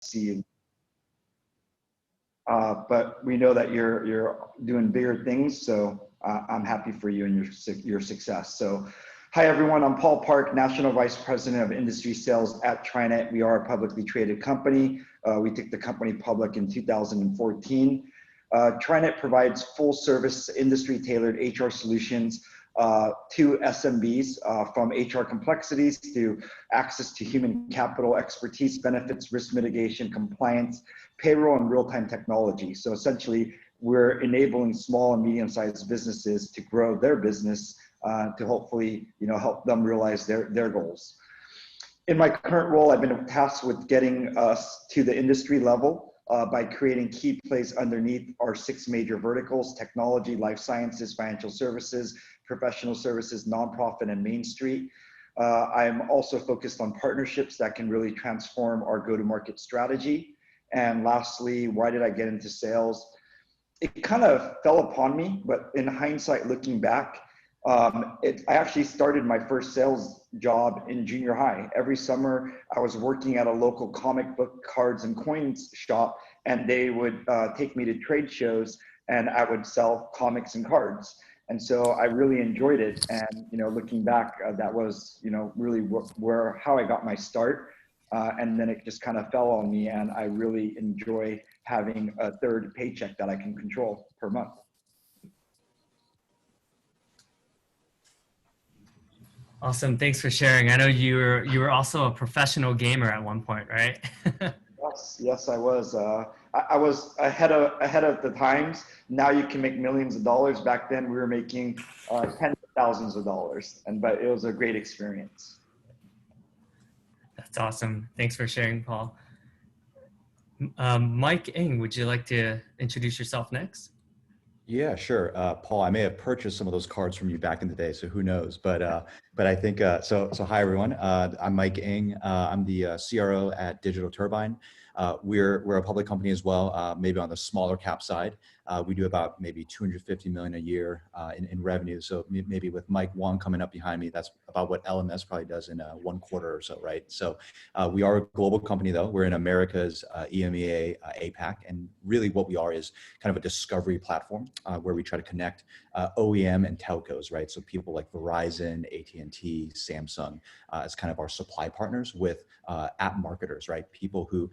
see you. But we know that you're doing bigger things, so I'm happy for you and your success. So, hi everyone, I'm Paul Park, National Vice President of Industry Sales at TriNet. We are a publicly traded company. We took the company public in 2014. TriNet provides full service industry tailored HR solutions to SMBs, from HR complexities to access to human capital expertise, benefits, risk mitigation, compliance, payroll, and real-time technology. So essentially, we're enabling small and medium-sized businesses to grow their business to hopefully, help them realize their goals. In my current role, I've been tasked with getting us to the industry level by creating key plays underneath our 6 major verticals: technology, life sciences, financial services, professional services, nonprofit, and Main Street. I'm also focused on partnerships that can really transform our go-to-market strategy. And lastly, why did I get into sales? It kind of fell upon me, but in hindsight, looking back, I actually started my first sales job in junior high. Every summer, I was working at a local comic book, cards, and coins shop, and they would take me to trade shows, and I would sell comics and cards. And so I really enjoyed it. And looking back, that was really how I got my start. And then it just kind of fell on me, and I really enjoy having a third paycheck that I can control per month. Awesome, thanks for sharing. I know you were also a professional gamer at one point, right? Yes, I was. I was ahead of the times. Now you can make millions of dollars. Back then, we were making tens of thousands of dollars, but it was a great experience. That's awesome. Thanks for sharing, Paul. Mike Ng, would you like to introduce yourself next? Yeah, sure. Paul, I may have purchased some of those cards from you back in the day, so who knows? But I think so. Hi everyone. I'm Mike Ng. I'm the CRO at Digital Turbine. We're a public company as well, maybe on the smaller cap side. We do about maybe 250 million a year in revenue. So maybe with Mike Wong coming up behind me, that's about what LMS probably does in 1 quarter or so, right? So we are a global company though. We're in America's, EMEA, APAC, and really what we are is kind of a discovery platform where we try to connect OEM and telcos, right? So people like Verizon, AT&T, Samsung as kind of our supply partners with app marketers, right? People who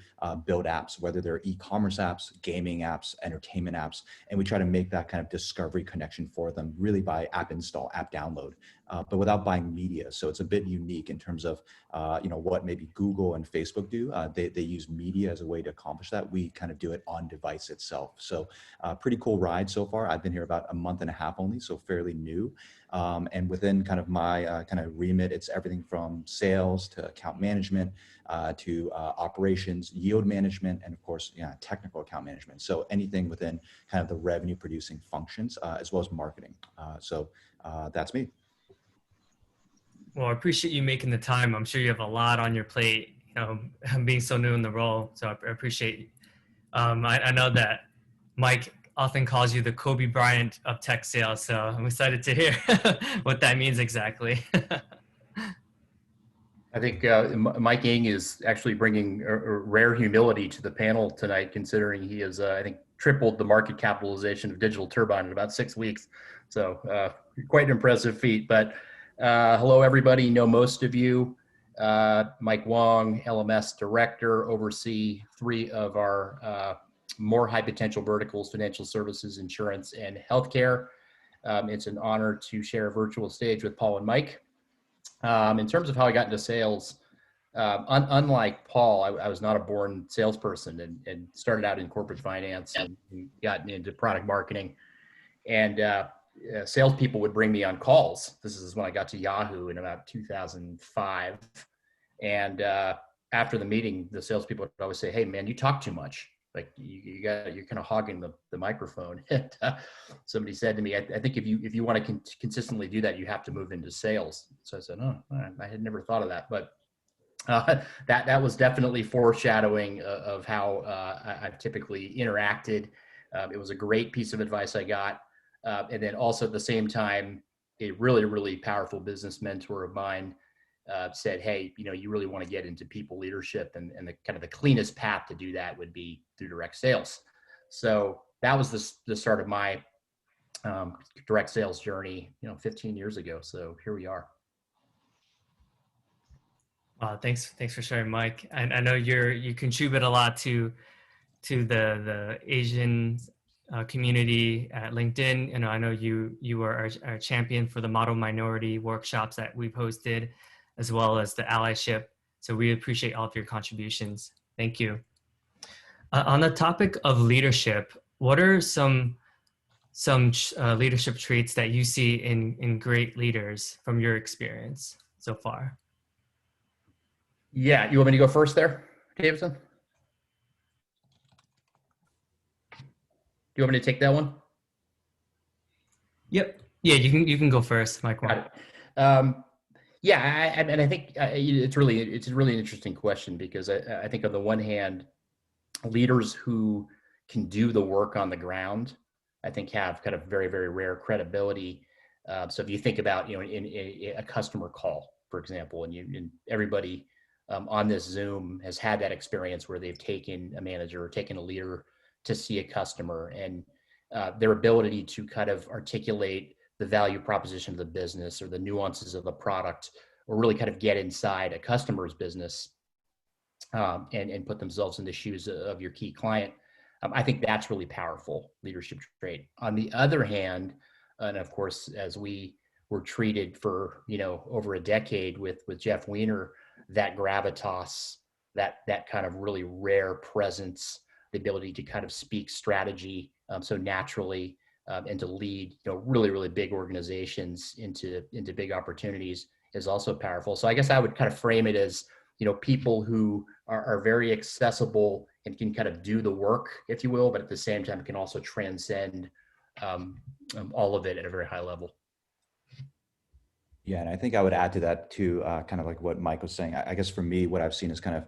build apps, whether they're e-commerce apps, gaming apps, entertainment apps, and we try to make that kind of discovery connection for them really by app install, app download, but without buying media. So it's a bit unique in terms of what maybe Google and Facebook do. They use media as a way to accomplish that. We kind of do it on device itself. So pretty cool ride so far. I've been here about a month and a half only, so fairly new. And within kind of my kind of remit, it's everything from sales to account management to operations, yield management, and of course, technical account management. So anything within kind of the revenue producing functions, as well as marketing. So that's me. Well, I appreciate you making the time. I'm sure you have a lot on your plate, being so new in the role. So I appreciate I know that Mike often calls you the Kobe Bryant of tech sales. So I'm excited to hear what that means exactly. I think Mike Ng is actually bringing a rare humility to the panel tonight, considering he has, I think, tripled the market capitalization of Digital Turbine in about 6 weeks. So quite an impressive feat. But hello, everybody. Know most of you. Mike Wong, LMS Director, oversee 3 of our more high potential verticals: financial services, insurance, and healthcare. It's an honor to share a virtual stage with Paul and Mike. In terms of how I got into sales, unlike Paul, I was not a born salesperson and started out in corporate finance and got into product marketing. And salespeople would bring me on calls. This is when I got to Yahoo in about 2005. And after the meeting, the salespeople would always say, "Hey, man, you talk too much. Like you're kind of hogging the microphone." And somebody said to me, I think if you want to consistently do that, you have to move into sales. So I said, "Oh, I had never thought of that." But that was definitely foreshadowing of how I've typically interacted. It was a great piece of advice I got. And then also at the same time, a really, really powerful business mentor of mine said, hey, you really want to get into people leadership, and the kind of the cleanest path to do that would be through direct sales. So that was the start of my direct sales journey, 15 years ago. So here we are. Thanks for sharing, Mike. I know you contribute a lot to the Asian community at LinkedIn. I know you are our champion for the model minority workshops that we've hosted, as well as the allyship. So we appreciate all of your contributions. Thank you. On the topic of leadership, what are some leadership traits that you see in great leaders from your experience so far? Yeah, you want me to go first there, Davidson? Do you want me to take that one? Yep. Yeah, you can go first, Mike Wong. Yeah, and I think it's a really interesting question, because I think on the one hand, leaders who can do the work on the ground, I think, have kind of very, very rare credibility. So if you think about, in a customer call, for example, and everybody on this Zoom has had that experience where they've taken a manager or taken a leader to see a customer, and their ability to kind of articulate the value proposition of the business or the nuances of the product, or really kind of get inside a customer's business and put themselves in the shoes of your key client. I think that's really powerful leadership trait. On the other hand, and of course, as we were treated for, over a decade with Jeff Weiner, that gravitas, that kind of really rare presence, the ability to kind of speak strategy so naturally, and to lead, really, really big organizations into big opportunities is also powerful. So I guess I would kind of frame it as, people who are very accessible and can kind of do the work, if you will, but at the same time can also transcend all of it at a very high level. Yeah, and I think I would add to that too, kind of like what Mike was saying. I guess for me, what I've seen is kind of,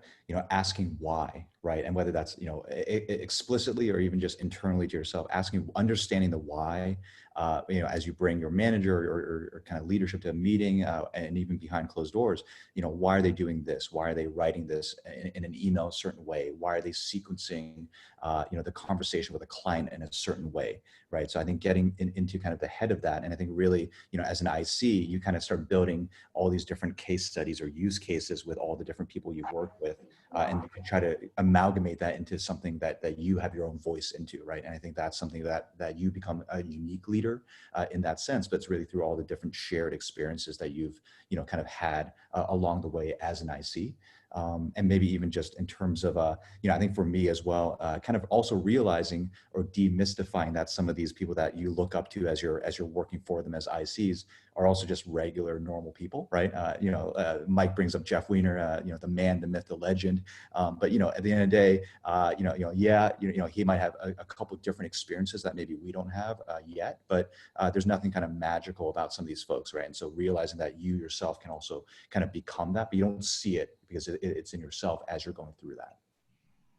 asking why, right? And whether that's, explicitly or even just internally to yourself, understanding the why, as you bring your manager or kind of leadership to a meeting, and even behind closed doors, why are they doing this? Why are they writing this in an email a certain way? Why are they sequencing, the conversation with a client in a certain way, right? So I think getting into kind of the head of that, and I think really, as an IC, you kind of start building all these different case studies or use cases with all the different people you've worked with, and you can try to amalgamate that into something that you have your own voice into, right? And I think that's something that you become a unique leader in that sense, but it's really through all the different shared experiences that you've, kind of had along the way as an IC. And maybe even just in terms of, I think for me as well, kind of also realizing or demystifying that some of these people that you look up to as you're working for them as ICs are also just regular, normal people, right? Mike brings up Jeff Weiner, the man, the myth, the legend. But at the end of the day, he might have a couple of different experiences that maybe we don't have yet, but there's nothing kind of magical about some of these folks, right? And so realizing that you yourself can also kind of become that, but you don't see it because it's in yourself as you're going through that.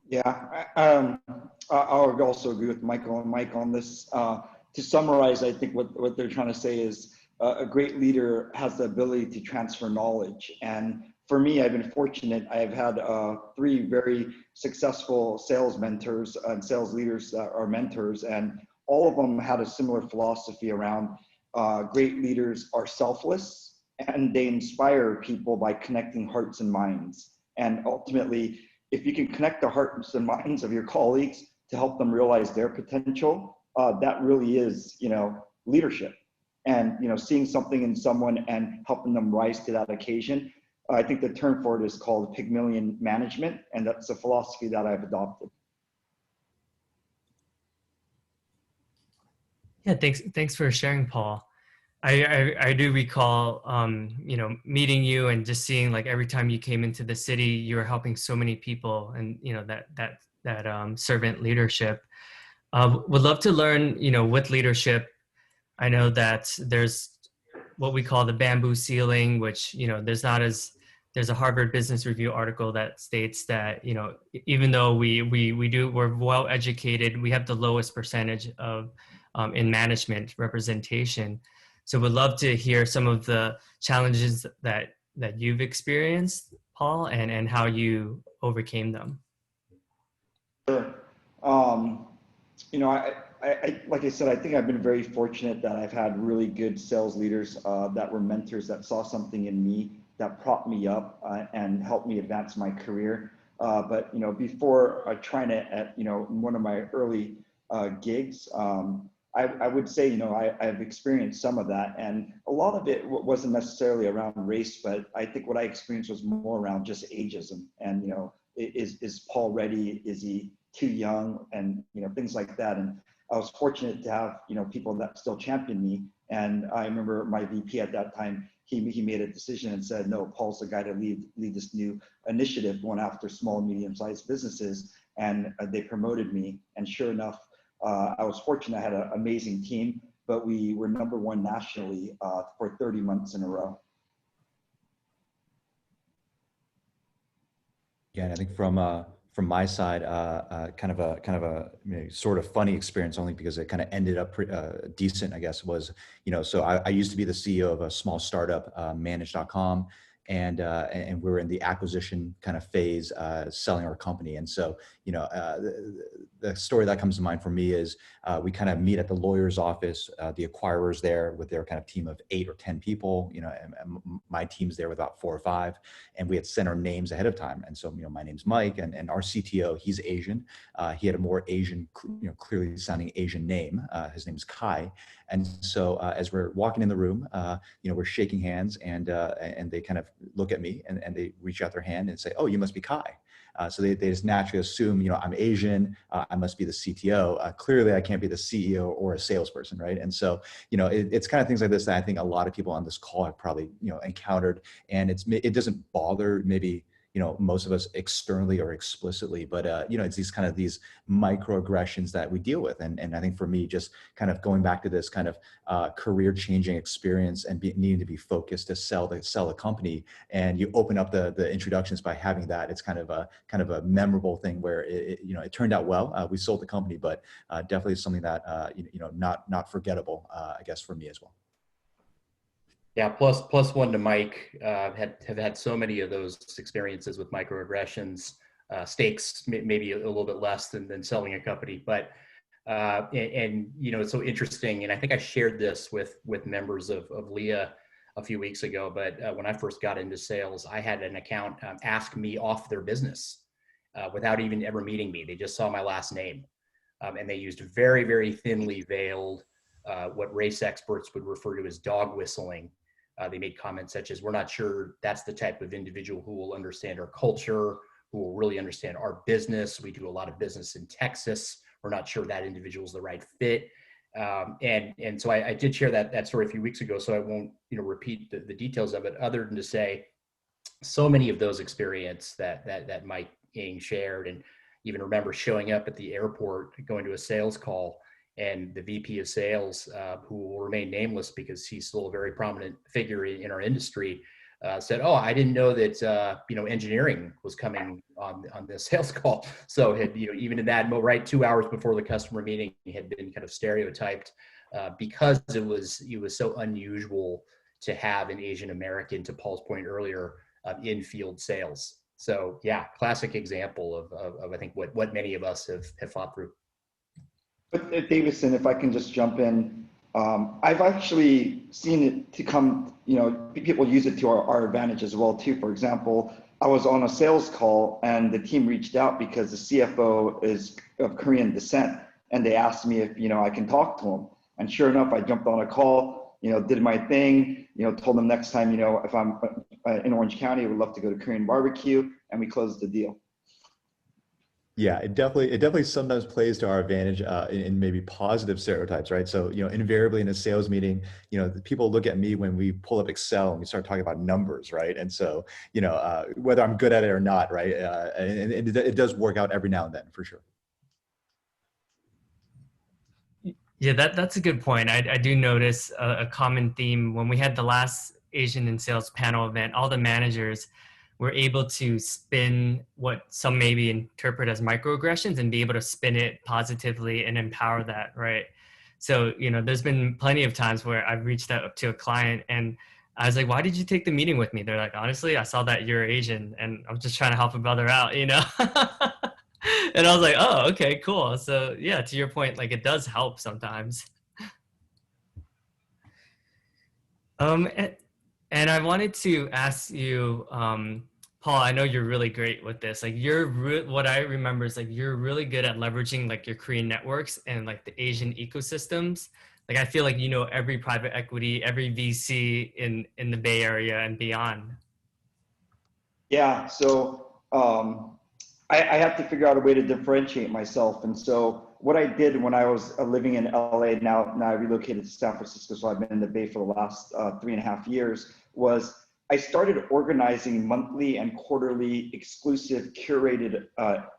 Yeah, I would also agree with Michael and Mike on this. To summarize, I think what they're trying to say is a great leader has the ability to transfer knowledge. And for me, I've been fortunate. I've had 3 very successful sales mentors and sales leaders that are mentors, and all of them had a similar philosophy around great leaders are selfless, and they inspire people by connecting hearts and minds. And ultimately, if you can connect the hearts and minds of your colleagues to help them realize their potential, that really is, leadership. And, seeing something in someone and helping them rise to that occasion. I think the term for it is called Pygmalion management, and that's a philosophy that I've adopted. Yeah, thanks for sharing, Paul. I do recall, meeting you and just seeing, like, every time you came into the city, you were helping so many people, and that servant leadership. Would love to learn, with leadership. I know that there's what we call the bamboo ceiling, which, there's a Harvard Business Review article that states that, even though we're well educated, we have the lowest percentage of in management representation. So would love to hear some of the challenges that that you've experienced, Paul, and how you overcame them. Sure. You know, like I said, I think I've been very fortunate that I've had really good sales leaders that were mentors that saw something in me that propped me up and helped me advance my career. But you know, before trying to, you know, one of my early gigs, I would say, you know, I've experienced some of that, and a lot of it wasn't necessarily around race, but I think what I experienced was more around just ageism. And, you know, is Paul ready? Is he too young? And, you know, things like that. And I was fortunate to have, you know, people that still championed me. And I remember my VP at that time, he made a decision and said, no, Paul's the guy to lead this new initiative going after small, medium-sized businesses. And they promoted me. And sure enough, I was fortunate. I had an amazing team, but we were #1 nationally for 30 months in a row. Yeah, and I think from my side, kind of a you know, sort of funny experience, only because it kind of ended up decent, I guess, was, you know, so I used to be the CEO of a small startup, manage.com. And we were in the acquisition kind of phase, selling our company. And so, you know, the story that comes to mind for me is we kind of meet at the lawyer's office, the acquirers there with their kind of team of 8 or 10 people, you know, and my team's there with about 4 or 5, and we had sent our names ahead of time. And so, you know, my name's Mike, and our CTO, he's Asian. He had a more Asian, you know, clearly sounding Asian name. His name is Kai. And so as we're walking in the room, you know, we're shaking hands, and they kind of look at me, and they reach out their hand and say, oh, you must be Kai. So they just naturally assume, you know, I'm Asian, I must be the CTO. Clearly I can't be the CEO or a salesperson, right? And so, you know, it's kind of things like this that I think a lot of people on this call have probably, you know, encountered, and it doesn't bother maybe, you know, most of us externally or explicitly, but you know, it's these microaggressions that we deal with. And I think for me, just kind of going back to this kind of career changing experience and needing to be focused to sell the company, and you open up the introductions by having that, it's kind of a memorable thing where you know, it turned out well. We sold the company, but definitely something that you know, not forgettable, I guess, for me as well. Yeah, plus one to Mike. Have had so many of those experiences with microaggressions, stakes maybe a little bit less than selling a company, but and you know, it's so interesting. And I think I shared this with members of LEA a few weeks ago. But when I first got into sales, I had an account ask me off their business without even ever meeting me. They just saw my last name, and they used very, very thinly veiled what race experts would refer to as dog whistling. They made comments such as, we're not sure that's the type of individual who will understand our culture, who will really understand our business. We do a lot of business in Texas. We're not sure that individual is the right fit. And so I did share that story a few weeks ago, so I won't, you know, repeat the details of it, other than to say so many of those experiences that Mike Wong shared, and even remember showing up at the airport, going to a sales call, and the VP of sales, who will remain nameless because he's still a very prominent figure in our industry, said, "Oh, I didn't know that you know, engineering was coming on the sales call." So had, you know, even in that right 2 hours before the customer meeting, he had been kind of stereotyped because it was so unusual to have an Asian American, to Paul's point earlier, in field sales. So yeah, classic example of I think what many of us have fought through. But Davidson, if I can just jump in, I've actually seen it to come, you know, people use it to our advantage as well too. For example, I was on a sales call and the team reached out because the CFO is of Korean descent, and they asked me if, you know, I can talk to him. And sure enough, I jumped on a call, you know, did my thing, you know, told them next time, you know, if I'm in Orange County, I would love to go to Korean barbecue, and we closed the deal. Yeah, it definitely sometimes plays to our advantage in maybe positive stereotypes, right? So, you know, invariably in a sales meeting, you know, people look at me when we pull up Excel and we start talking about numbers, right? And so, you know, whether I'm good at it or not, right? And it does work out every now and then, for sure. Yeah, that's a good point. I do notice a common theme when we had the last Asian in Sales panel event. All the managers were able to spin what some maybe interpret as microaggressions and be able to spin it positively and empower that, right? So, you know, there's been plenty of times where I've reached out to a client and I was like, why did you take the meeting with me? They're like, honestly, I saw that you're Asian and I'm just trying to help a brother out, you know? And I was like, oh, okay, cool. So yeah, to your point, like it does help sometimes. And, I wanted to ask you, Paul, I know you're really great with this. Like what I remember is like, you're really good at leveraging like your Korean networks and like the Asian ecosystems. Like, I feel like, you know, every private equity, every VC in the Bay Area and beyond. Yeah, so I have to figure out a way to differentiate myself. And so what I did when I was living in LA, now I relocated to San Francisco, so I've been in the Bay for the last 3.5 years, was I started organizing monthly and quarterly exclusive curated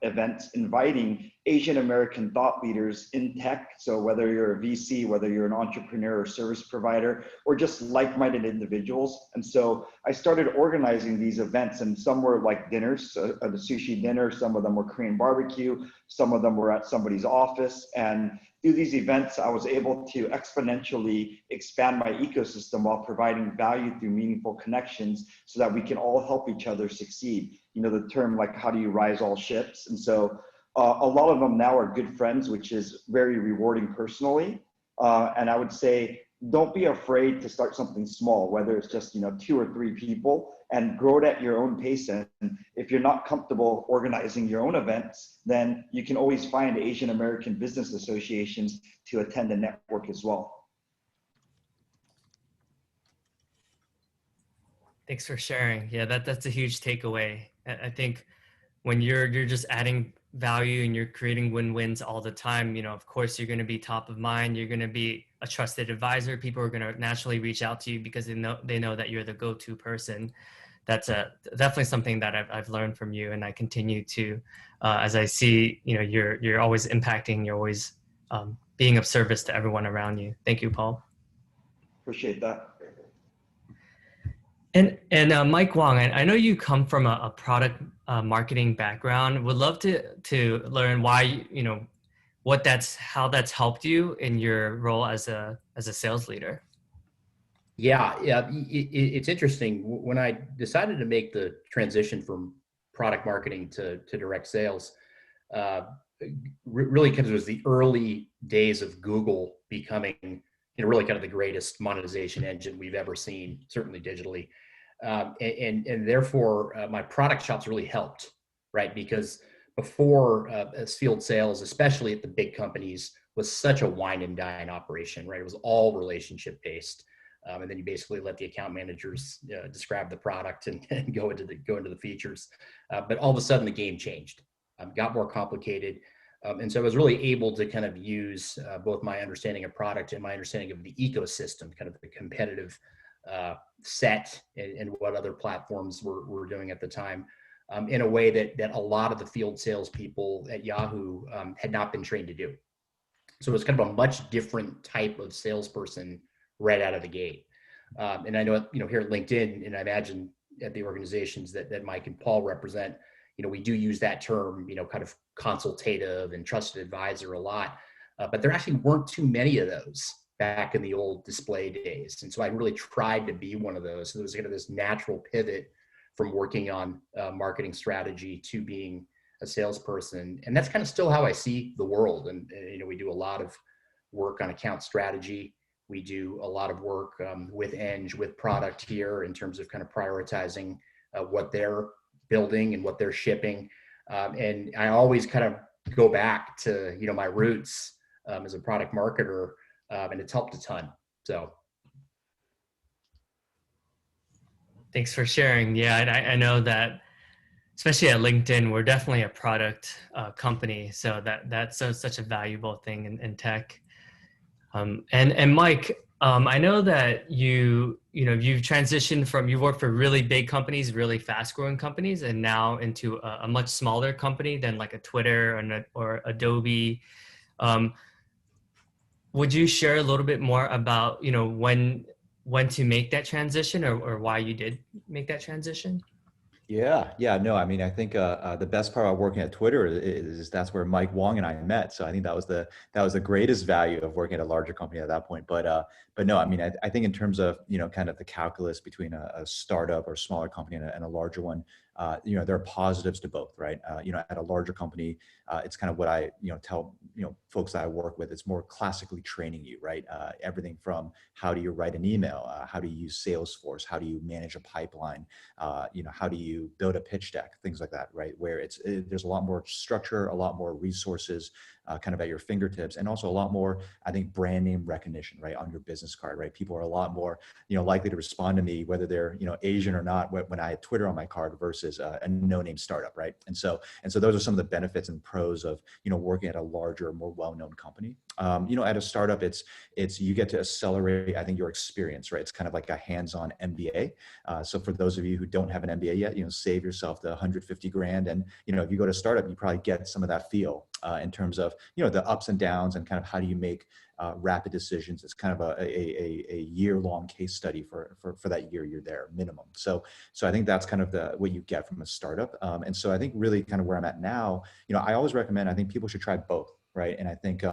events, inviting Asian American thought leaders in tech. So whether you're a VC, whether you're an entrepreneur or service provider, or just like-minded individuals. And so I started organizing these events, and some were like dinners, the sushi dinner, some of them were Korean barbecue, some of them were at somebody's office. And through these events, I was able to exponentially expand my ecosystem while providing value through meaningful connections so that we can all help each other succeed. You know, the term like, how do you rise all ships? And so a lot of them now are good friends, which is very rewarding personally. And I would say, don't be afraid to start something small, whether it's just, you know, 2 or 3 people, and grow it at your own pace. And if you're not comfortable organizing your own events, then you can always find Asian American business associations to attend and network as well. Thanks for sharing. Yeah, that's a huge takeaway. I think when you're just adding value and you're creating win-wins all the time, you know, of course you're going to be top of mind. You're going to be a trusted advisor. People are going to naturally reach out to you because they know that you're the go-to person. That's definitely something that I've learned from you, and I continue to, as I see, you know, you're always impacting, you're always being of service to everyone around you. Thank you, Paul. Appreciate that. And Mike Wong, I know you come from a product marketing background. Would love to learn why, you know, how that's helped you in your role as a sales leader. Yeah, it's interesting. When I decided to make the transition from product marketing to direct sales, really because it was the early days of Google becoming, you know, really kind of the greatest monetization engine we've ever seen, certainly digitally, and therefore my product shops really helped, right? Because before as field sales, especially at the big companies, was such a wine and dine operation, right? It was all relationship based. And then you basically let the account managers describe the product and go into the features. But all of a sudden the game changed, got more complicated. And so I was really able to kind of use both my understanding of product and my understanding of the ecosystem, kind of the competitive set and what other platforms were doing at the time, in a way that a lot of the field salespeople at Yahoo had not been trained to do. So it was kind of a much different type of salesperson right out of the gate. And I know, you know, here at LinkedIn, and I imagine at the organizations that Mike and Paul represent, you know, we do use that term, you know, kind of consultative and trusted advisor a lot, but there actually weren't too many of those back in the old display days. And so I really tried to be one of those. So there was kind of this natural pivot from working on marketing strategy to being a salesperson. And that's kind of still how I see the world. And you know, we do a lot of work on account strategy. We do a lot of work with Eng, with product here in terms of kind of prioritizing what they're building and what they're shipping. And I always kind of go back to, you know, my roots as a product marketer, and it's helped a ton. So. Thanks for sharing. Yeah, and I know that, especially at LinkedIn, we're definitely a product company. So that's such a valuable thing in tech. And Mike, I know that you've transitioned from, you worked for really big companies, really fast growing companies, and now into a much smaller company than like a Twitter or Adobe. Would you share a little bit more about, you know, when to make that transition or why you did make that transition? Yeah, no, I mean, I think the best part about working at Twitter is that's where Mike Wong and I met. So I think that was the greatest value of working at a larger company at that point. But no, I mean, I think in terms of kind of the calculus between a startup or smaller company and a larger one, there are positives to both, right? At a larger company, it's kind of what I tell folks that I work with. It's more classically training you, right? Everything from how do you write an email, how do you use Salesforce, how do you manage a pipeline. How do you build a pitch deck, things like that, right? Where there's a lot more structure, a lot more resources kind of at your fingertips, and also a lot more, I think, brand name recognition, right, on your business card, right? People are a lot more, likely to respond to me, whether they're, Asian or not, when I had Twitter on my card versus a no-name startup, right? And so those are some of the benefits and pros of, working at a larger, more well-known company. At a startup, it's you get to accelerate, I think, your experience, right? It's kind of like a hands-on MBA. So for those of you who don't have an MBA yet, save yourself the 150 grand. And, if you go to startup, you probably get some of that feel in terms of, the ups and downs and kind of how do you make rapid decisions. It's kind of a year-long case study for that year you're there minimum. So I think that's kind of what you get from a startup. And so I think really kind of where I'm at now, I always recommend, I think people should try both. Right. And I think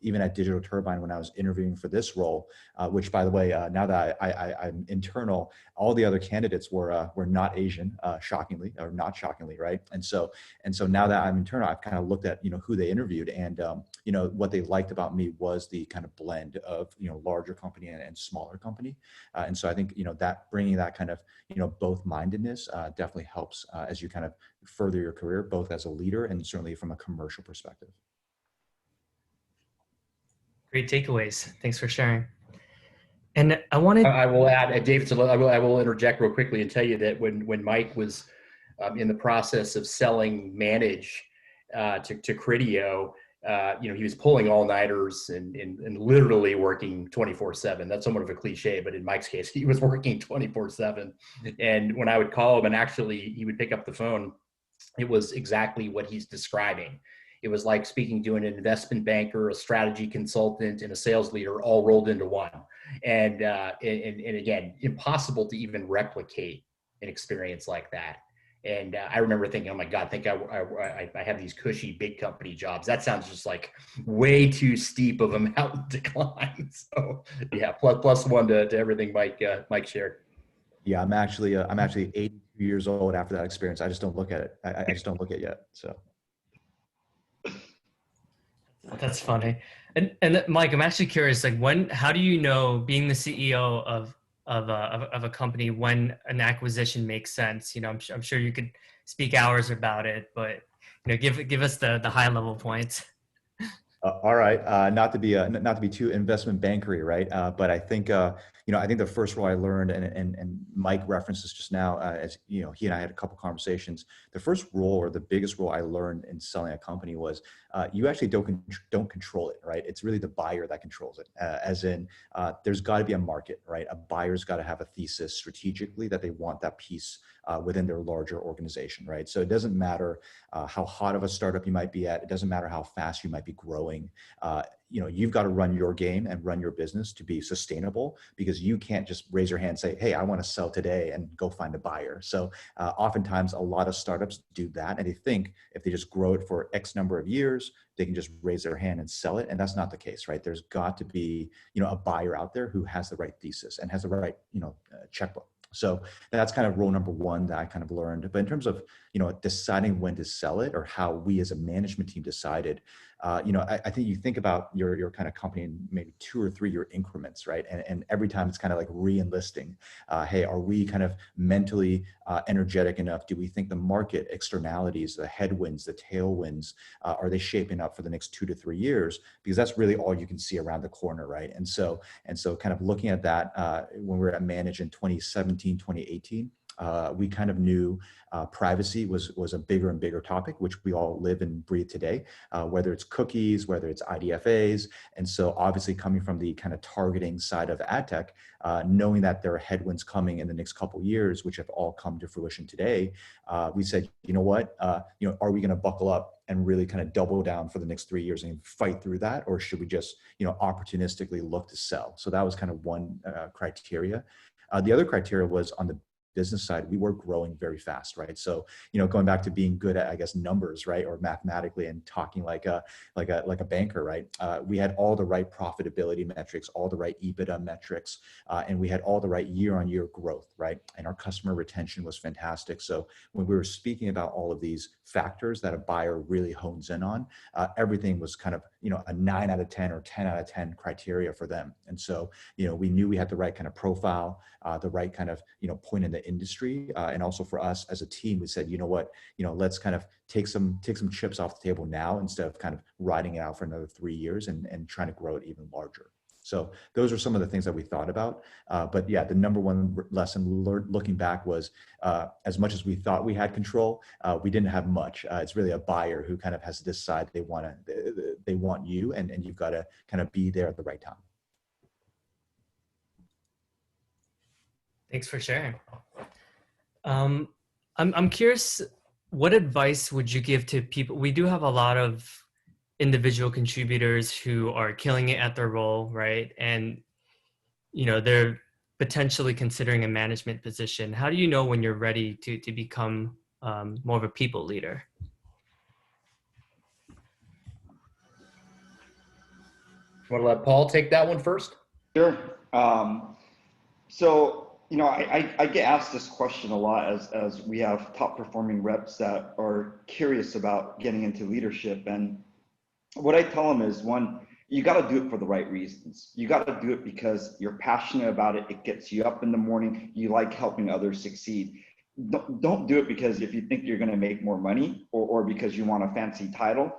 even at Digital Turbine, when I was interviewing for this role, which, by the way, now that I'm internal, all the other candidates were not Asian, shockingly, or not shockingly. Right. And so now that I'm internal, I've kind of looked at, who they interviewed, and, what they liked about me was the kind of blend of, larger company and smaller company. And so I think, that bringing that kind of, both mindedness definitely helps as you kind of further your career, both as a leader and certainly from a commercial perspective. Great takeaways. Thanks for sharing. And I wanted. I will add, Davidson, I will interject real quickly and tell you that when Mike was in the process of selling Manage to Criteo, he was pulling all-nighters and literally working 24/7. That's somewhat of a cliche, but in Mike's case, he was working 24/7. And when I would call him and actually he would pick up the phone, it was exactly what he's describing. It was like speaking to an investment banker, a strategy consultant, and a sales leader all rolled into one. And again, impossible to even replicate an experience like that. And I remember thinking, oh my God, I think I have these cushy big company jobs. That sounds just like way too steep of a mountain to climb. So yeah, plus one to everything Mike shared. Yeah, I'm actually 82 years old after that experience. I just don't look at it. I just don't look at it yet. So. That's funny. And Mike, I'm actually curious, like how do you know, being the CEO of a company, when an acquisition makes sense? I'm sure you could speak hours about it, but give us the high level points. All right, not to be too investment bankery, right? But I think I think the first role I learned, and Mike referenced this just now, as he and I had a couple conversations. The first role, or the biggest role I learned in selling a company, was you actually don't control it, right? It's really the buyer that controls it. As in, there's got to be a market, right? A buyer's got to have a thesis strategically that they want that piece within their larger organization, right? So it doesn't matter how hot of a startup you might be at. It doesn't matter how fast you might be growing. You've got to run your game and run your business to be sustainable, because you can't just raise your hand and say, hey, I want to sell today, and go find a buyer. So oftentimes a lot of startups do that, and they think if they just grow it for X number of years, they can just raise their hand and sell it. And that's not the case, right? There's got to be, a buyer out there who has the right thesis and has the right, checkbook. So that's kind of rule number one that I kind of learned. But in terms of, deciding when to sell it, or how we as a management team decided, I think you think about your kind of company in maybe 2 or 3 year increments, right? And every time it's kind of like re-enlisting. Hey, are we kind of mentally energetic enough? Do we think the market externalities, the headwinds, the tailwinds, are they shaping up for the next 2 to 3 years? Because that's really all you can see around the corner, right? And so kind of looking at that, when we were at Manage in 2017, 2018, we kind of knew privacy was a bigger and bigger topic, which we all live and breathe today, whether it's cookies, whether it's IDFAs. And so obviously, coming from the kind of targeting side of ad tech, knowing that there are headwinds coming in the next couple of years, which have all come to fruition today, we said, you know what, are we going to buckle up and really kind of double down for the next 3 years and fight through that? Or should we just, opportunistically look to sell? So that was kind of one criteria. The other criteria was on the business side, we were growing very fast, right? So, going back to being good at, I guess, numbers, right, or mathematically, and talking like a banker, right? We had all the right profitability metrics, all the right EBITDA metrics, and we had all the right year-on-year growth, right? And our customer retention was fantastic. So when we were speaking about all of these factors that a buyer really hones in on, everything was kind of, a 9 out of 10 or 10 out of 10 criteria for them. And so, we knew we had the right kind of profile, the right kind of, point in the industry. And also for us as a team, we said, let's kind of take some chips off the table now instead of kind of riding it out for another 3 years and trying to grow it even larger. So those are some of the things that we thought about. But yeah, the number one lesson learned looking back was, as much as we thought we had control, we didn't have much. It's really a buyer who kind of has to decide they want you, and you've got to kind of be there at the right time. Thanks for sharing. I'm curious, what advice would you give to people? We do have a lot of individual contributors who are killing it at their role, right? And, they're potentially considering a management position. How do you know when you're ready to become more of a people leader? Want to let Paul take that one first? Sure. So, I get asked this question a lot as we have top performing reps that are curious about getting into leadership. And what I tell them is, one, you got to do it for the right reasons. You got to do it because you're passionate about it. It gets you up in the morning. You like helping others succeed. Don't do it because if you think you're going to make more money or because you want a fancy title.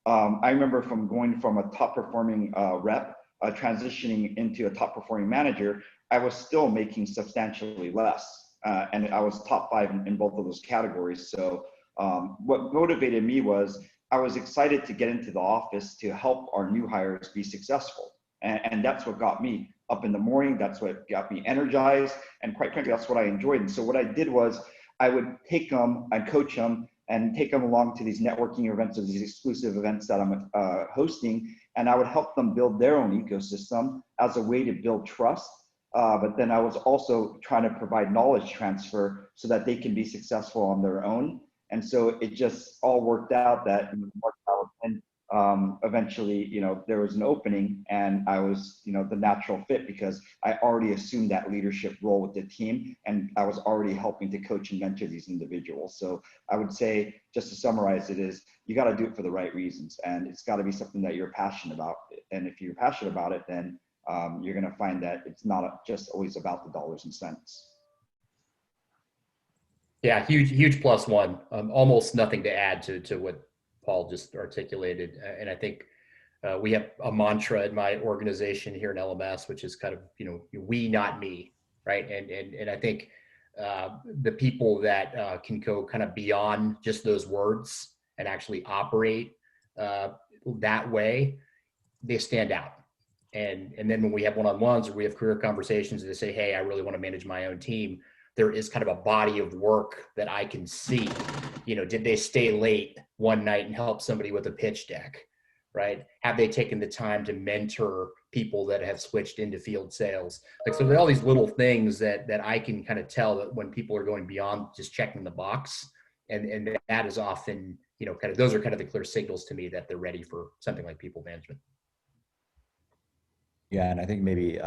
I remember from going from a top performing rep, transitioning into a top performing manager, I was still making substantially less. And I was top 5 in both of those categories. So what motivated me was I was excited to get into the office to help our new hires be successful. And that's what got me up in the morning. That's what got me energized. And quite frankly, that's what I enjoyed. And so what I did was I would take them, I'd coach them and take them along to these networking events or these exclusive events that I'm hosting. And I would help them build their own ecosystem as a way to build trust. But then I was also trying to provide knowledge transfer so that they can be successful on their own. And so it just all worked out that and eventually, there was an opening and I was, the natural fit because I already assumed that leadership role with the team and I was already helping to coach and mentor these individuals. So I would say, just to summarize it, is you got to do it for the right reasons and it's got to be something that you're passionate about. And if you're passionate about it, then you're going to find that it's not just always about the dollars and cents. Yeah, huge plus one. Almost nothing to add to what Paul just articulated. And I think we have a mantra in my organization here in LMS, which is kind of, we, not me, right? And I think the people that can go kind of beyond just those words and actually operate that way, they stand out. And then when we have one-on-ones or we have career conversations and they say, hey, I really want to manage my own team, there is kind of a body of work that I can see. Did they stay late one night and help somebody with a pitch deck, right? Have they taken the time to mentor people that have switched into field sales? So there are all these little things that I can kind of tell that when people are going beyond just checking the box. And that is often, those are kind of the clear signals to me that they're ready for something like people management. Yeah, and I think maybe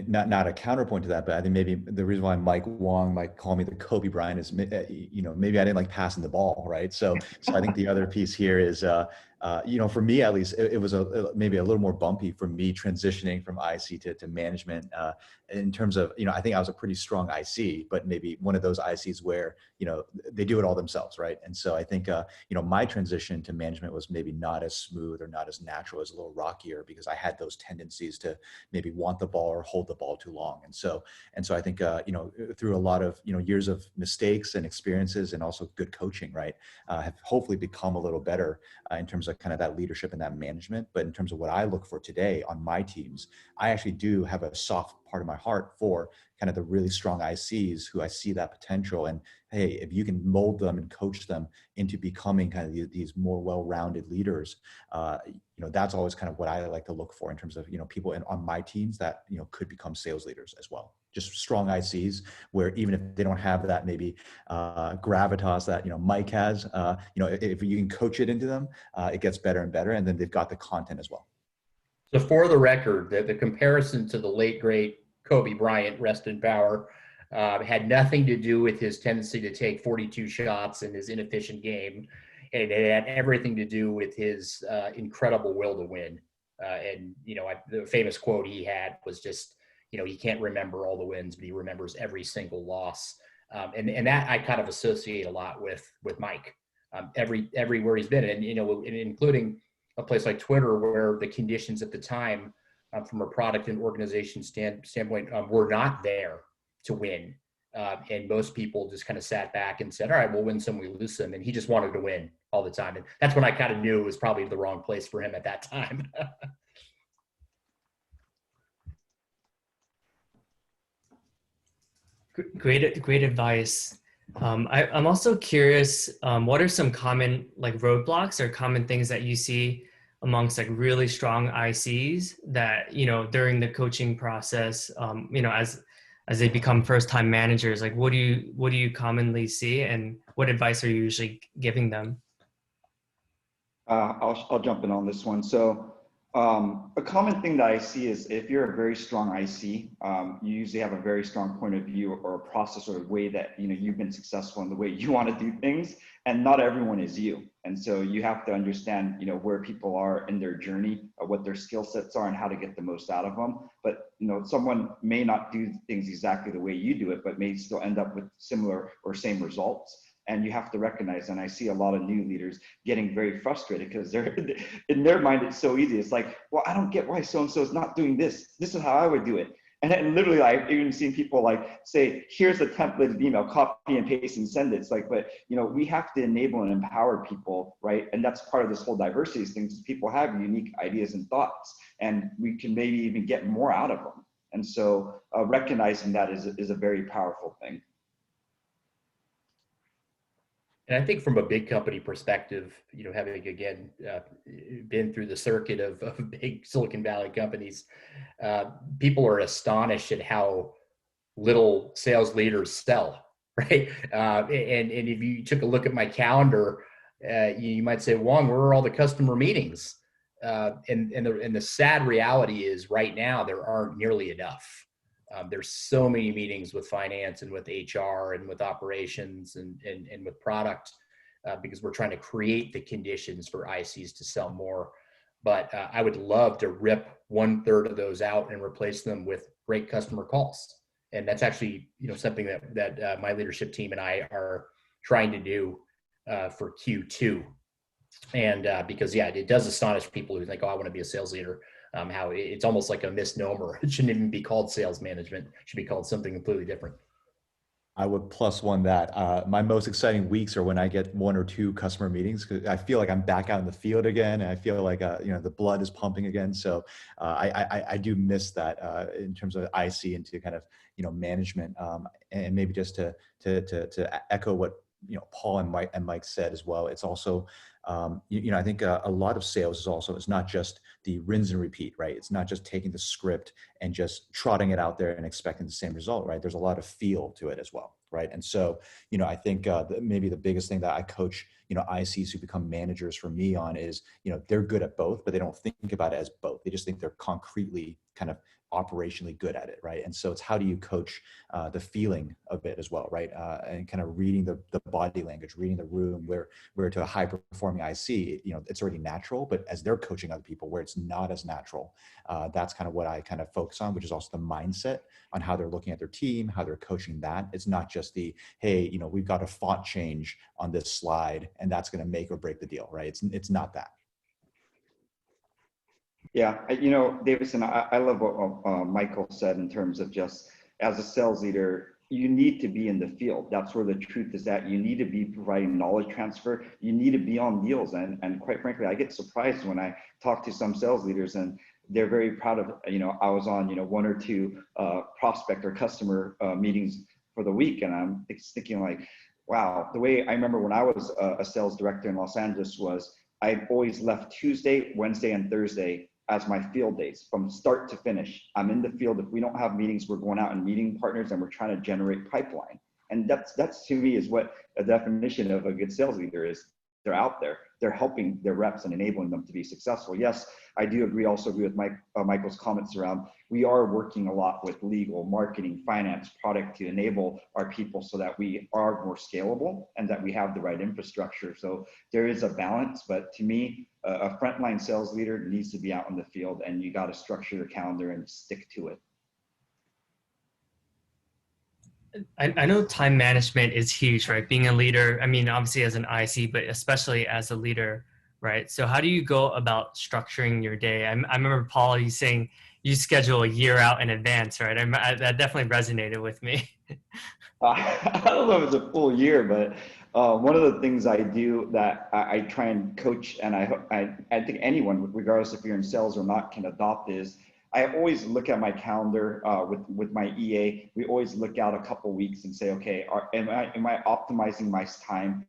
not a counterpoint to that, but I think maybe the reason why Mike Wong might call me the Kobe Bryant is maybe I didn't like passing the ball, right? So I think the other piece here is for me at least, it was maybe a little more bumpy for me transitioning from IC to management in terms of I think I was a pretty strong IC, but maybe one of those ICs where they do it all themselves, right? And so I think my transition to management was maybe not as smooth or not as natural, as a little rockier because I had those tendencies to maybe want the ball or hold the ball too long. And so I think through a lot of years of mistakes and experiences and also good coaching, right, have hopefully become a little better in terms of kind of that leadership and that management. But in terms of what I look for today on my teams, I actually do have a soft part of my heart for kind of the really strong ICs who I see that potential. And hey, if you can mold them and coach them into becoming kind of these more well-rounded leaders, that's always kind of what I like to look for in terms of, people on my teams that, could become sales leaders as well. just strong ICs, where even if they don't have that maybe gravitas that, Mike has, if you can coach it into them, it gets better and better. And then they've got the content as well. So for the record, the comparison to the late, great Kobe Bryant, rest in power, had nothing to do with his tendency to take 42 shots in his inefficient game. And it had everything to do with his incredible will to win. The famous quote he had was just, he can't remember all the wins, but he remembers every single loss. And that I kind of associate a lot with Mike. Everywhere he's been, and including a place like Twitter, where the conditions at the time, from a product and organization standpoint, were not there to win. And most people just kind of sat back and said, all right, we'll win some, we lose some. And he just wanted to win all the time. And that's when I kind of knew it was probably the wrong place for him at that time. Great advice. I'm also curious, what are some common roadblocks or common things that you see amongst really strong ICs that, during the coaching process, as they become first-time managers, what do you commonly see, and what advice are you usually giving them? I'll jump in on this one. So a common thing that I see is if you're a very strong IC, you usually have a very strong point of view or a process or a way that you've been successful in the way you want to do things, and not everyone is you. And so you have to understand where people are in their journey, what their skill sets are, and how to get the most out of them. But someone may not do things exactly the way you do it, but may still end up with similar or same results. And you have to recognize, and I see a lot of new leaders getting very frustrated because they're in their mind, it's so easy. It's like, well, I don't get why so-and-so is not doing this. This is how I would do it. And then literally, I've even seen people say, here's a templated email, copy and paste and send it. It's like, but we have to enable and empower people, right? And that's part of this whole diversity thing. People have unique ideas and thoughts, and we can maybe even get more out of them. And so recognizing that is a very powerful thing. And I think from a big company perspective, having again been through the circuit of big Silicon Valley companies, people are astonished at how little sales leaders sell, right? And if you took a look at my calendar, you might say, Wong, where are all the customer meetings? And the sad reality is, right now there aren't nearly enough. There's so many meetings with finance and with HR and with operations and with product, because we're trying to create the conditions for ICs to sell more. But I would love to rip 1/3 of those out and replace them with great customer calls. And that's actually something that my leadership team and I are trying to do for Q2. And because it does astonish people who think, oh, I want to be a sales leader. How it's almost like a misnomer. It shouldn't even be called sales management. It should be called something completely different. I would +1 that. My most exciting weeks are when I get 1 or 2 customer meetings, because I feel like I'm back out in the field again, and I feel like the blood is pumping again. So I do miss that in terms of IC into kind of management, and maybe just to echo what Paul and Mike said as well. It's also I think a lot of sales is not just the rinse and repeat, right? It's not just taking the script and just trotting it out there and expecting the same result, right? There's a lot of feel to it as well, right? And so, I think maybe the biggest thing that I coach, ICs who become managers for me on is, they're good at both, but they don't think about it as both. They just think they're concretely kind of operationally good at it, right? And so it's how do you coach the feeling of it as well, right? And kind of reading the body language, reading the room, where to a high performing IC, it's already natural, but as they're coaching other people where it's not as natural, that's kind of what I kind of focus on, which is also the mindset on how they're looking at their team, how they're coaching that. It's not just the, hey, we've got a font change on this slide and that's going to make or break the deal, right? It's not that. Yeah, Davidson, I love what Michael said in terms of just as a sales leader, you need to be in the field. That's where the truth is at. You need to be providing knowledge transfer. You need to be on deals. And quite frankly, I get surprised when I talk to some sales leaders and they're very proud of, I was on, 1 or 2 prospect or customer meetings for the week. And I'm thinking like, wow, the way I remember when I was a sales director in Los Angeles was I always left Tuesday, Wednesday, and Thursday. as my field days from start to finish. I'm in the field. If we don't have meetings, we're going out and meeting partners and we're trying to generate pipeline. And that's to me is what a definition of a good sales leader is. They're out there, they're helping their reps and enabling them to be successful. Yes, I do also agree with Michael's comments around, we are working a lot with legal, marketing, finance, product to enable our people so that we are more scalable and that we have the right infrastructure. So there is a balance, but to me, a frontline sales leader needs to be out in the field, and you got to structure your calendar and stick to it. I know time management is huge, right? Being a leader, I mean, obviously as an IC, but especially as a leader, right? So how do you go about structuring your day? I remember Paul, you saying you schedule a year out in advance, right? That definitely resonated with me. I don't know if it's a full year, but one of the things I do that I try and coach, and I think anyone, regardless if you're in sales or not, can adopt is, I always look at my calendar with my EA. We always look out a couple weeks and say, okay, am I optimizing my time?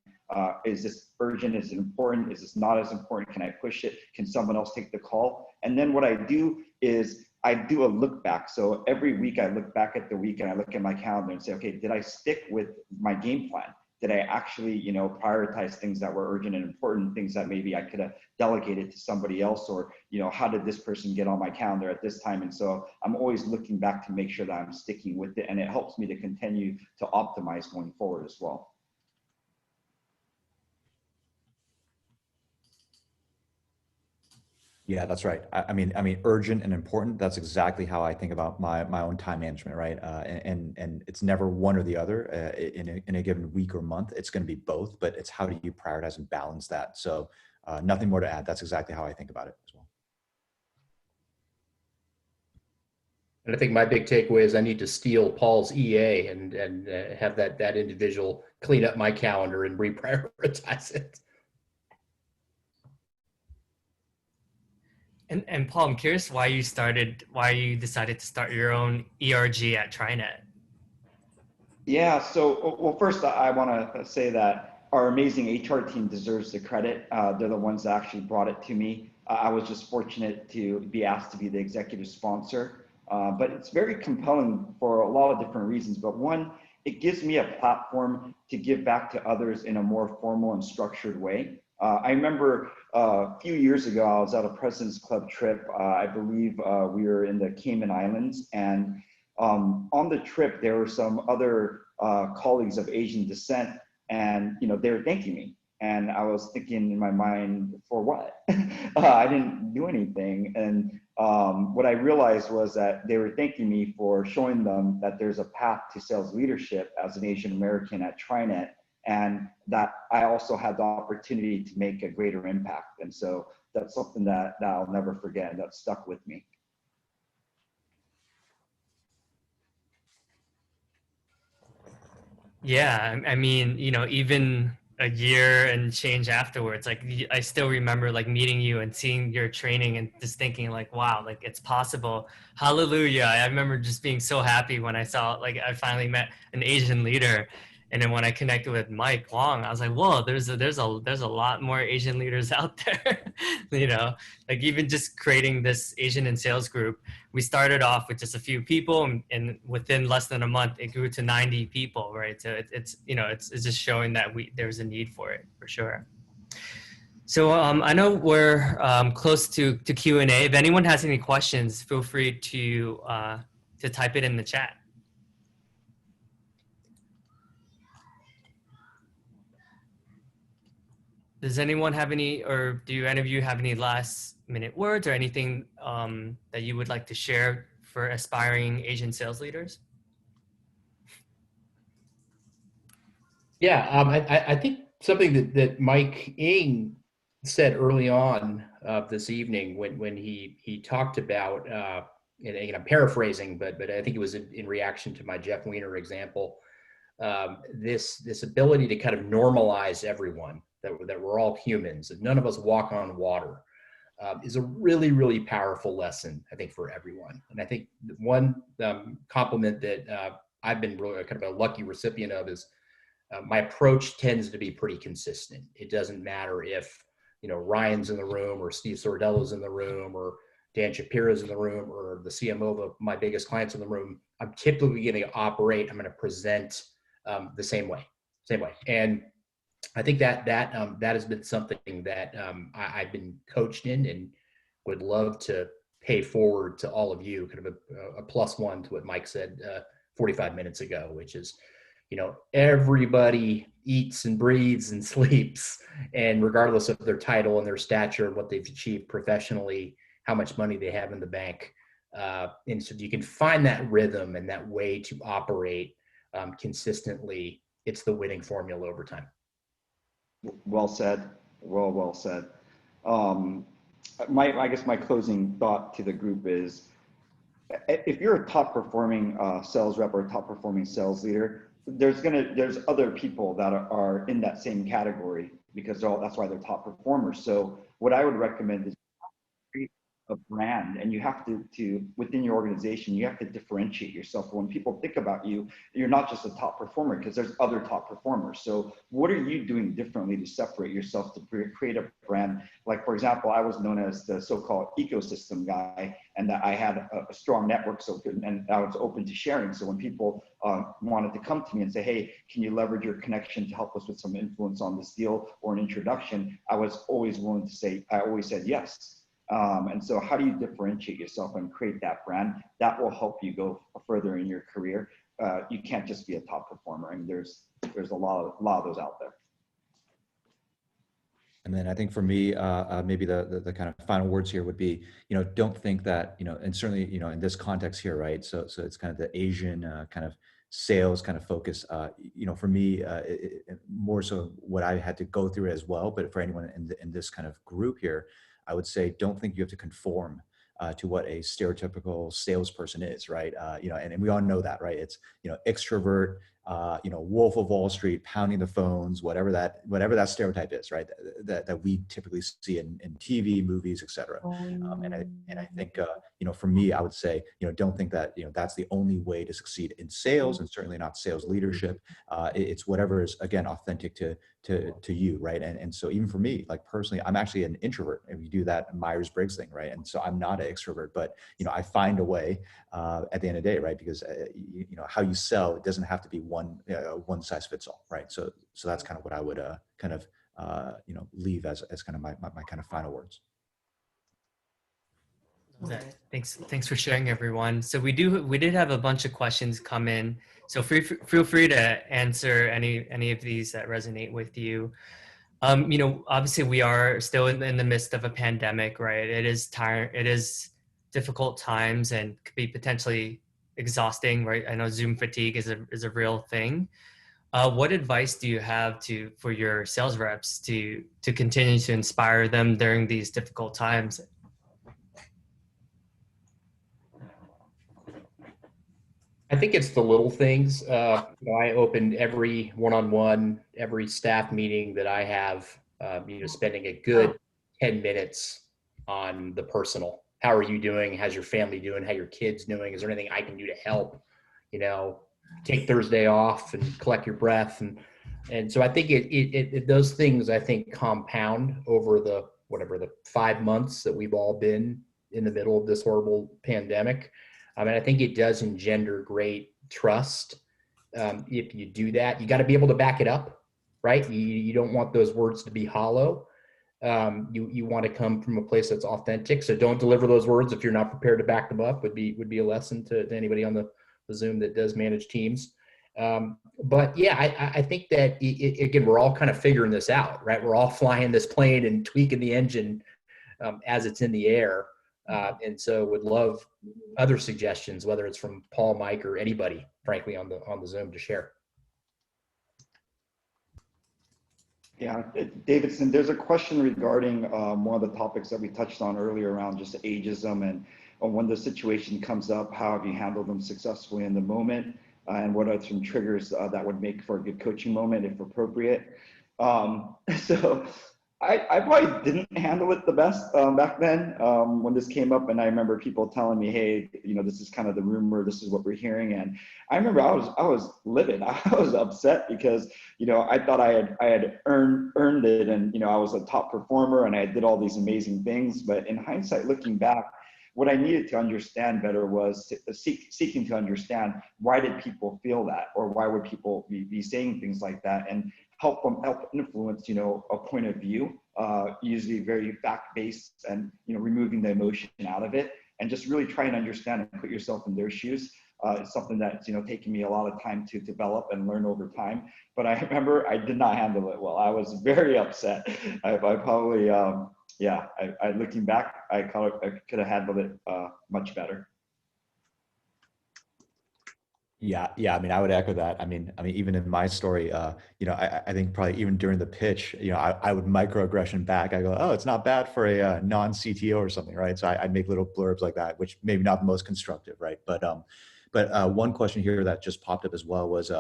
Is this urgent? Is it important? Is this not as important? Can I push it? Can someone else take the call? And then what I do is I do a look back. So every week I look back at the week and I look at my calendar and say, okay, did I stick with my game plan? Did I actually, prioritize things that were urgent and important, things that maybe I could have delegated to somebody else, or, how did this person get on my calendar at this time? And so I'm always looking back to make sure that I'm sticking with it, and it helps me to continue to optimize going forward as well. Yeah, that's right. I mean, urgent and important. That's exactly how I think about my own time management, right? And it's never one or the other in a given week or month. It's going to be both, but it's how do you prioritize and balance that? So nothing more to add. That's exactly how I think about it as well. And I think my big takeaway is I need to steal Paul's EA and have that individual clean up my calendar and reprioritize it. And Paul, I'm curious why you decided to start your own ERG at TriNet. Yeah, so, well, first I want to say that our amazing HR team deserves the credit. They're the ones that actually brought it to me. I was just fortunate to be asked to be the executive sponsor, but it's very compelling for a lot of different reasons. But one, it gives me a platform to give back to others in a more formal and structured way. I remember a few years ago, I was at a President's Club trip. I believe we were in the Cayman Islands, and on the trip, there were some other colleagues of Asian descent, and they were thanking me. And I was thinking in my mind, for what? I didn't do anything. And what I realized was that they were thanking me for showing them that there's a path to sales leadership as an Asian American at TriNet, and that I also had the opportunity to make a greater impact. And so that's something that I'll never forget, and that stuck with me. Yeah, I mean, even a year and change afterwards, like I still remember like meeting you and seeing your training and just thinking like, wow, like it's possible. Hallelujah. I remember just being so happy when I saw, like, I finally met an Asian leader. And then when I connected with Mike Wong, I was like, whoa, there's a lot more Asian leaders out there. Like even just creating this Asian in sales group, we started off with just a few people, and within less than a month, it grew to 90 people, right? So it's just showing that there's a need for it, for sure. So I know we're close to Q&A. If anyone has any questions, feel free to type it in the chat. Does anyone have any, or do any of you have any last minute words or anything that you would like to share for aspiring Asian sales leaders? Yeah, I think something that Mike Ng said early on this evening when he talked about, and I'm paraphrasing, but I think it was in reaction to my Jeff Weiner example, this ability to kind of normalize everyone, that we're all humans, that none of us walk on water, is a really, really powerful lesson, I think, for everyone. And I think one compliment that I've been really kind of a lucky recipient of is my approach tends to be pretty consistent. It doesn't matter if Ryan's in the room or Steve Sordello's in the room, or Dan Shapiro's in the room or the CMO of my biggest clients in the room, I'm typically going to operate, I'm going to present the same way. And I think that has been something that I've been coached in and would love to pay forward to all of you, kind of a plus one to what Mike said 45 minutes ago, which is, everybody eats and breathes and sleeps, and regardless of their title and their stature and what they've achieved professionally, how much money they have in the bank. And so you can find that rhythm and that way to operate consistently. It's the winning formula over time. Well said. Well said. I guess my closing thought to the group is, if you're a top performing sales rep or a top performing sales leader, there's other people that are in that same category, because that's why they're top performers. So what I would recommend is create a brand, and you have to within your organization, you have to differentiate yourself. When people think about you, you're not just a top performer, because there's other top performers. So what are you doing differently to separate yourself, to create a brand? Like, for example, I was known as the so-called ecosystem guy, and that I had a strong network, and I was open to sharing. So when people wanted to come to me and say, hey, can you leverage your connection to help us with some influence on this deal or an introduction, I was always willing to say, I always said yes. And so how do you differentiate yourself and create that brand? That will help you go further in your career. You can't just be a top performer. I mean, there's a lot of those out there. And then I think for me, maybe the kind of final words here would be, don't think that, and certainly, in this context here, right? So it's kind of the Asian kind of sales kind of focus. For me, more so what I had to go through as well. But for anyone in this kind of group here, I would say, don't think you have to conform to what a stereotypical salesperson is, right? And we all know that, right? It's, extrovert, Wolf of Wall Street, pounding the phones, whatever that stereotype is, right? That we typically see in TV, movies, et cetera. And I think, for me, I would say, don't think that, that's the only way to succeed in sales, and certainly not sales leadership. It's whatever is, again, authentic to you, right? And so even for me, like personally, I'm actually an introvert, and we do that Myers-Briggs thing, right? And so I'm not an extrovert, but, I find a way at the end of the day, right? Because, how you sell, it doesn't have to be one size fits all, right? So that's kind of what I would leave as kind of my kind of final words. Thanks for sharing, everyone. So we did have a bunch of questions come in. So feel free to answer any of these that resonate with you. Obviously we are still in the midst of a pandemic, right? It is difficult times and could be potentially exhausting, right? I know Zoom fatigue is a real thing. What advice do you have for your sales reps to continue to inspire them during these difficult times? I think it's the little things. I opened every one-on-one, every staff meeting that I have, spending a good 10 minutes on the personal. How are you doing? How's your family doing? How your kids doing? Is there anything I can do to help? Take Thursday off and collect your breath. And so I think those things, I think, compound over the 5 months that we've all been in the middle of this horrible pandemic. I think it does engender great trust. If you do that, you got to be able to back it up, right? You don't want those words to be hollow. You want to come from a place that's authentic. So don't deliver those words if you're not prepared to back them up. Would be a lesson to anybody on the Zoom that does manage teams. But yeah, I think that again, we're all kind of figuring this out, right? We're all flying this plane and tweaking the engine as it's in the air. And so would love other suggestions, whether it's from Paul, Mike, or anybody, frankly, on the Zoom to share. Yeah, Davidson, there's a question regarding one of the topics that we touched on earlier around just ageism, and when the situation comes up, how have you handled them successfully in the moment, and what are some triggers that would make for a good coaching moment if appropriate. So I probably didn't handle it the best back then when this came up, and I remember people telling me, hey, this is kind of the rumor, this is what we're hearing. And I remember I was livid. I was upset because, I thought I had earned it, and, I was a top performer and I did all these amazing things. But in hindsight, looking back, what I needed to understand better was seeking to understand why did people feel that, or why would people be saying things like that, and help influence, a point of view, usually very fact-based, and, removing the emotion out of it, and just really try and understand and put yourself in their shoes. It's something that's, taken me a lot of time to develop and learn over time. But I remember I did not handle it well. I was very upset. I probably, looking back, I could have handled it much better. Yeah. I mean, I would echo that. I mean, even in my story, I think probably even during the pitch, I would microaggression back. I go, oh, it's not bad for a non-CTO or something, right? So I'd make little blurbs like that, which maybe not the most constructive, right? But one question here that just popped up as well was,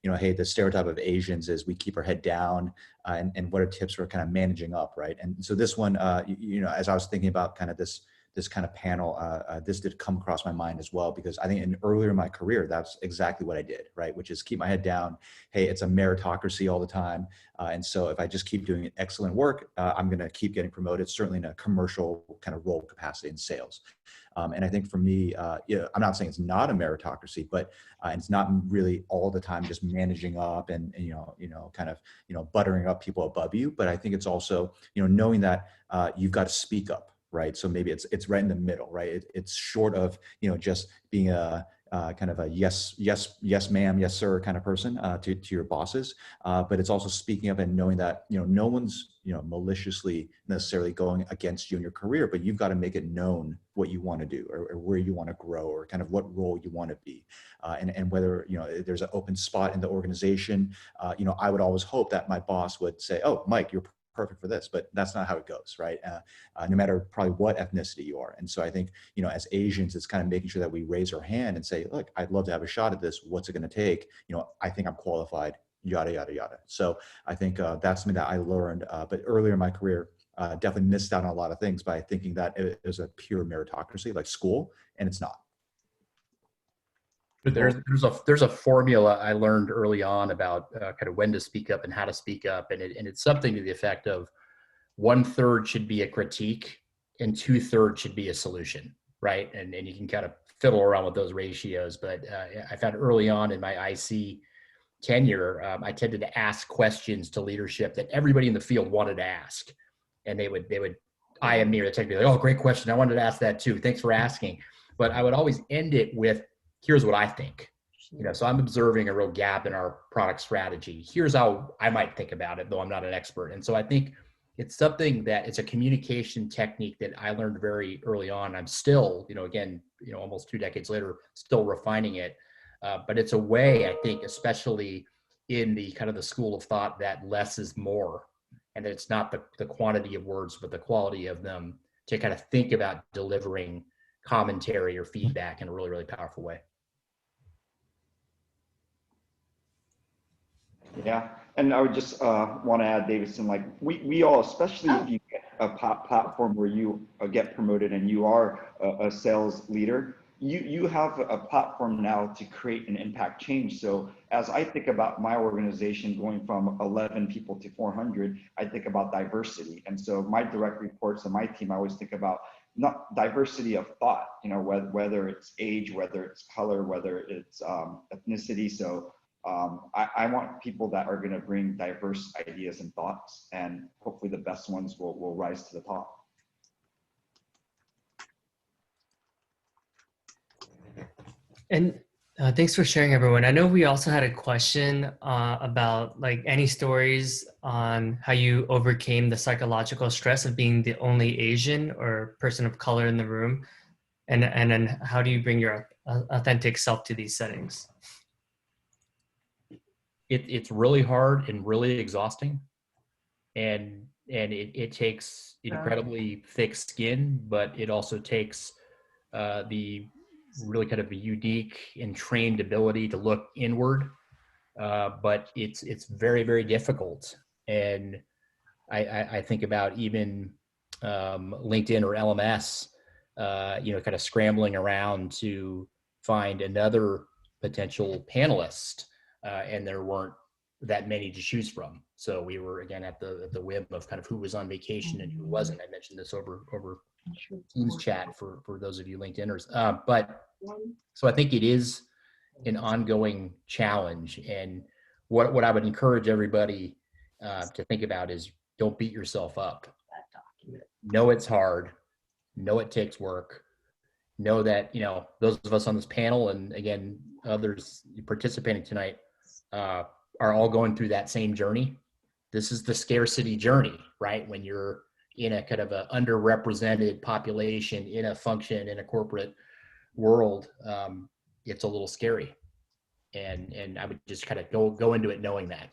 hey, the stereotype of Asians is we keep our head down, and what are tips for kind of managing up, right? And so this one, as I was thinking about kind of this kind of panel, this did come across my mind as well, because I think earlier in my career, that's exactly what I did, right? Which is keep my head down. Hey, it's a meritocracy all the time. And so if I just keep doing excellent work, I'm going to keep getting promoted, certainly in a commercial kind of role capacity in sales. And I think for me, I'm not saying it's not a meritocracy, but it's not really all the time just managing up and kind of buttering up people above you. But I think it's also, knowing that you've got to speak up. Right. So maybe it's right in the middle, right? It's short of, just being a kind of a yes, ma'am, yes, sir kind of person to your bosses. But it's also speaking up and knowing that, no one's, maliciously necessarily going against you in your career, but you've got to make it known what you want to do, or where you want to grow, or kind of what role you want to be. And whether, there's an open spot in the organization, I would always hope that my boss would say, oh, Mike, you're perfect for this, but that's not how it goes, right? No matter probably what ethnicity you are. And so I think, as Asians, it's kind of making sure that we raise our hand and say, look, I'd love to have a shot at this. What's it going to take? I think I'm qualified, yada, yada, yada. So I think that's something that I learned, but earlier in my career, definitely missed out on a lot of things by thinking that it was a pure meritocracy like school, and it's not. There's a formula I learned early on about kind of when to speak up and how to speak up, and it's something to the effect of 1/3 should be a critique and 2/3 should be a solution, right? And you can kind of fiddle around with those ratios, but I found early on in my IC tenure, I tended to ask questions to leadership that everybody in the field wanted to ask, and they would eye me or they'd be like, oh, great question, I wanted to ask that too, thanks for asking. But I would always end it with, here's what I think. So I'm observing a real gap in our product strategy. Here's how I might think about it, though I'm not an expert. And so I think it's something that it's a communication technique that I learned very early on. I'm still, almost 2 decades later, still refining it. But it's a way, I think, especially in the kind of the school of thought that less is more, and that it's not the quantity of words, but the quality of them, to kind of think about delivering commentary or feedback in a really, really powerful way. Yeah, and I would just want to add, Davidson, like we all, especially if you get a platform where you get promoted and you are a sales leader, you have a platform now to create an impact change. So as I think about my organization going from 11 people to 400, I think about diversity. And so my direct reports and my team, I always think about not diversity of thought, whether it's age, whether it's color, whether it's ethnicity. So I want people that are going to bring diverse ideas and thoughts, and hopefully the best ones will rise to the top. And thanks for sharing, everyone. I know we also had a question about like any stories on how you overcame the psychological stress of being the only Asian or person of color in the room, and then how do you bring your authentic self to these settings? It's really hard and really exhausting, and it takes incredibly thick skin, but it also takes the really kind of a unique and trained ability to look inward. But it's very, very difficult. And I think about even LinkedIn or LMS, kind of scrambling around to find another potential panelist, and there weren't that many to choose from. So we were again at the whim of kind of who was on vacation and who wasn't. I mentioned this over Teams chat for those of you LinkedIners. But so I think it is an ongoing challenge. And what I would encourage everybody to think about is don't beat yourself up. Know it's hard. Know it takes work. Know that, those of us on this panel and again, others participating tonight are all going through that same journey. This is the scarcity journey, right? When you're in a kind of a underrepresented population in a function in a corporate world, it's a little scary. And I would just kind of go into it knowing that.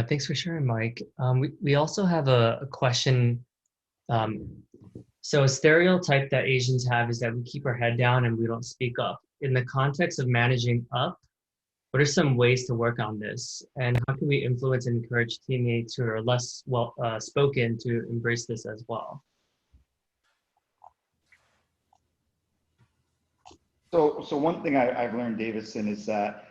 Thanks for sharing, Mike. We also have a question. So a stereotype that Asians have is that we keep our head down and we don't speak up. In the context of managing up, what are some ways to work on this? And how can we influence and encourage teammates who are less well spoken to embrace this as well? So one thing I've learned, Davidson, is that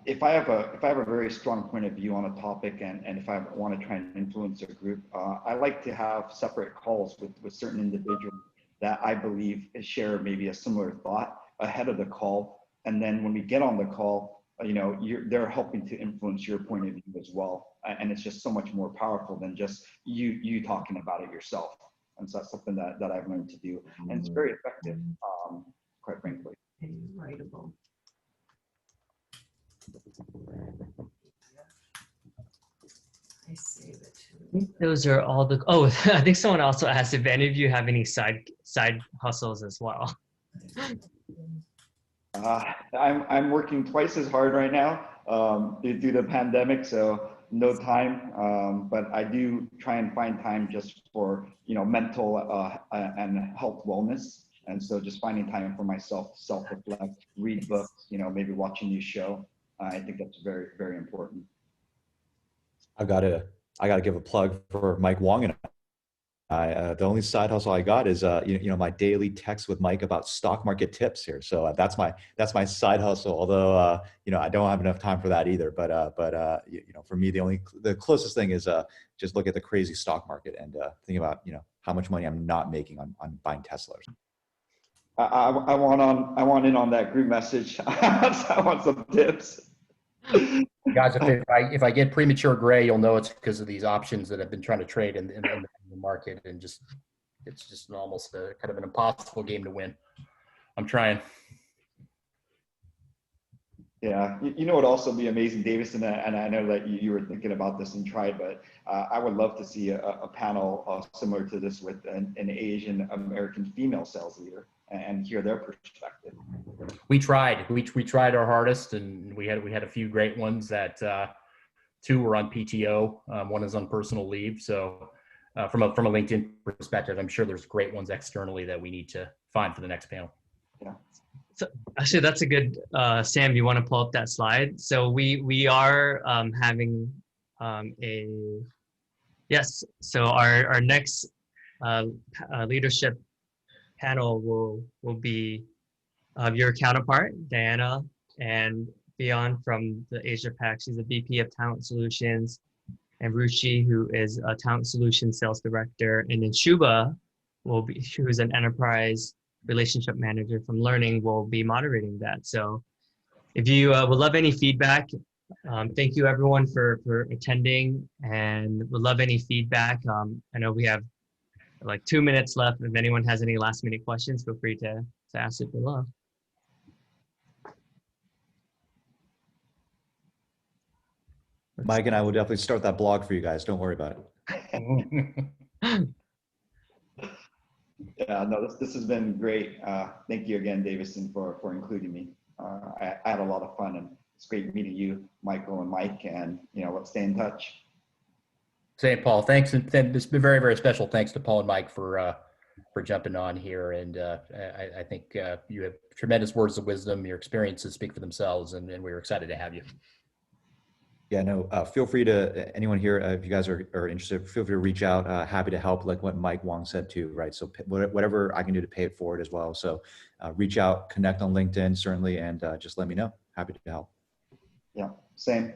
if I have a very strong point of view on a topic and if I want to try and influence a group, I like to have separate calls with certain individuals that I believe share maybe a similar thought ahead of the call. And then when we get on the call, they're helping to influence your point of view as well. And it's just so much more powerful than just you talking about it yourself. And so that's something that I've learned to do. And it's very effective, quite frankly. Writable. I save it too. Those are all the, I think someone also asked if any of you have any side hustles as well. I'm working twice as hard right now due to the pandemic, so no time. But I do try and find time just for mental and health wellness, and so just finding time for myself to self-reflect, read books, maybe watch a new show. I think that's very, very important. I gotta give a plug for Mike Wong and I. The only side hustle I got is my daily text with Mike about stock market tips here. So that's my side hustle. Although I don't have enough time for that either. But for me the closest thing is just look at the crazy stock market and think about how much money I'm not making on buying Teslas. I want in on that group message. I want some tips. Guys, if I get premature gray, you'll know it's because of these options that I've been trying to trade in the market, and it's just almost a kind of an impossible game to win. I'm trying. Yeah, it would also be amazing, Davidson, and I know that you were thinking about this and tried, but I would love to see a panel similar to this with an Asian American female sales leader and hear their perspective. We tried our hardest, and we had a few great ones. That two were on PTO, one is on personal leave. So from a LinkedIn perspective, I'm sure there's great ones externally that we need to find for the next panel. Yeah. So actually, that's a good, Sam, you want to pull up that slide? So we are having yes, so our next leadership panel will be your counterpart, Diana, and Beyond from the Asia Pac. She's a VP of Talent Solutions, and Ruchi, who is a Talent Solutions Sales Director, and then Shuba who's an Enterprise Relationship Manager from Learning, will be moderating that. So if you would love any feedback, thank you everyone for attending, and would love any feedback. I know we have like 2 minutes left. If anyone has any last minute questions, feel free to ask it below. Mike and I will definitely start that blog for you guys. Don't worry about it. Yeah, no, this has been great. Thank you again, Davidson, for including me. I had a lot of fun, and it's great meeting you, Michael and Mike, and let's stay in touch. Same, Paul. Thanks, and it's been very, very special. Thanks to Paul and Mike for jumping on here, and I think you have tremendous words of wisdom. Your experiences speak for themselves, and we're excited to have you. Yeah, no, feel free to, anyone here, if you guys are interested, feel free to reach out. Happy to help, like what Mike Wong said too, right? So whatever I can do to pay it forward as well. So reach out, connect on LinkedIn, certainly, and just let me know. Happy to help. Yeah, same.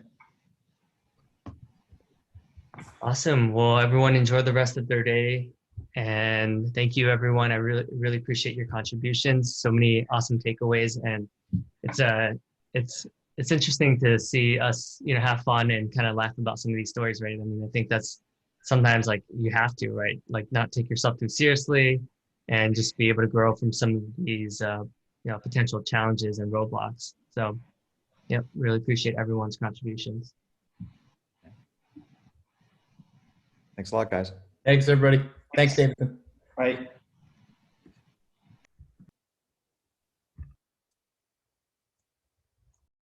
Awesome. Well, everyone enjoy the rest of their day. And thank you, everyone. I really appreciate your contributions. So many awesome takeaways. And it's it's it's interesting to see us, have fun and kind of laugh about some of these stories, right? I mean, I think that's sometimes like you have to, right? Like not take yourself too seriously and just be able to grow from some of these, potential challenges and roadblocks. So, yeah, really appreciate everyone's contributions. Thanks a lot, guys. Thanks, everybody. Thanks, Davidson. Right.